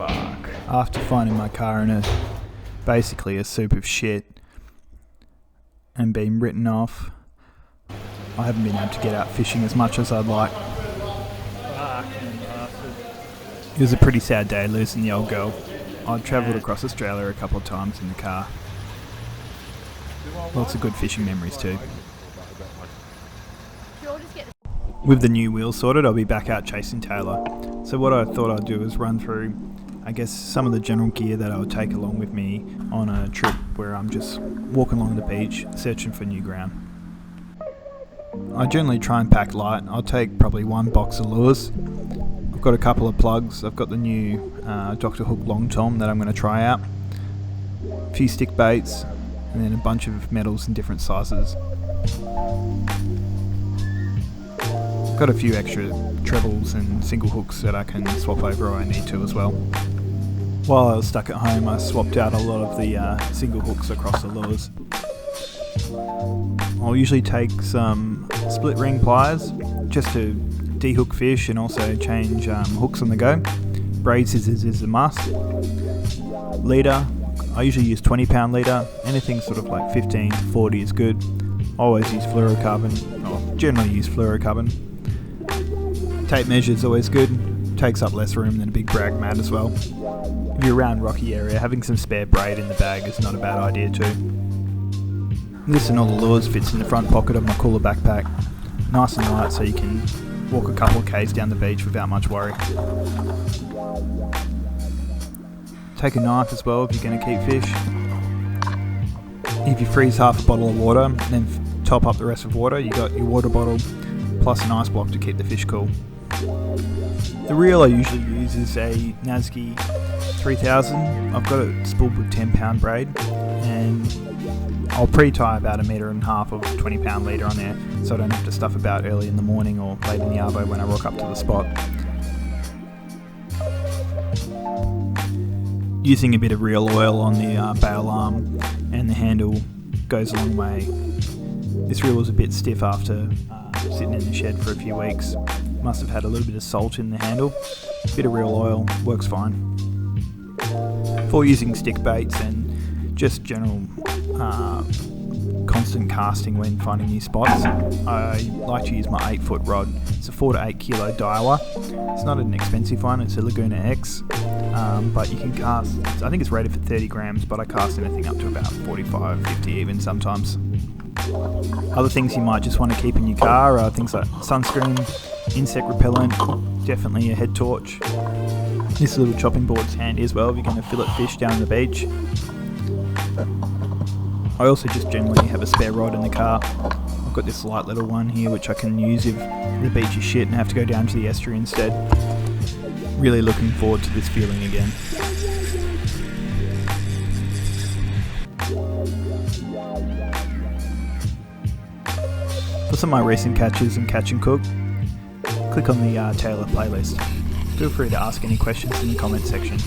After finding my car in basically a soup of shit and being written off, I haven't been able to get out fishing as much as I'd like. It was a pretty sad day losing the old girl. I'd travelled across Australia a couple of times in the car. Lots of good fishing memories too. With the new wheel sorted, I'll be back out chasing Tailor. So what I thought I'd do is run through, I guess, some of the general gear that I would take along with me on a trip where I'm just walking along the beach searching for new ground. I generally try and pack light. I'll take probably one box of lures. I've got a couple of plugs. I've got the new Dr. Hook long tom that I'm going to try out. A few stick baits, and then a bunch of metals in different sizes. I've got a few extra trebles and single hooks that I can swap over if I need to as well. While I was stuck at home, I swapped out a lot of the single hooks across the lures. I'll usually take some split ring pliers just to de-hook fish and also change hooks on the go. Braid scissors is a must. Leader, I usually use 20 pound leader. Anything sort of like 15 to 40 is good. I always use fluorocarbon, or generally use fluorocarbon. Tape measure is always good. Takes up less room than a big brag mat as well. If you're around rocky area, having some spare braid in the bag is not a bad idea too. This and all the lures fits in the front pocket of my cooler backpack. Nice and light so you can walk a couple of k's down the beach without much worry. Take a knife as well if you're going to keep fish. If you freeze half a bottle of water and then top up the rest with water, you got your water bottle plus an ice block to keep the fish cool. The reel I usually use is a Nasky 3000. I've got it spooled with 10 pound braid, and I'll pre-tie about 1.5 meters of 20 pound leader on there so I don't have to stuff about early in the morning or late in the arvo when I rock up to the spot. Using a bit of reel oil on the bail arm and the handle goes a long way. This reel was a bit stiff after sitting in the shed for a few weeks. Must have had a little bit of salt in the handle. A bit of reel oil works fine. For using stick baits and just general constant casting when finding new spots, I like to use my 8-foot rod. It's a 4 to 8 kilo Daiwa. It's not an expensive one, it's a Laguna X, but you can cast, I think it's rated for 30 grams, but I cast anything up to about 45, 50 even sometimes. Other things you might just want to keep in your car are things like sunscreen, insect repellent, definitely a head torch. This little chopping board's handy as well if you're going to fillet fish down the beach. I also just generally have a spare rod in the car. I've got this light little one here which I can use if the beach is shit and have to go down to the estuary instead. Really looking forward to this feeling again. For some of my recent catches and catch and cook, click on the Tailor playlist. Feel free to ask any questions in the comment section.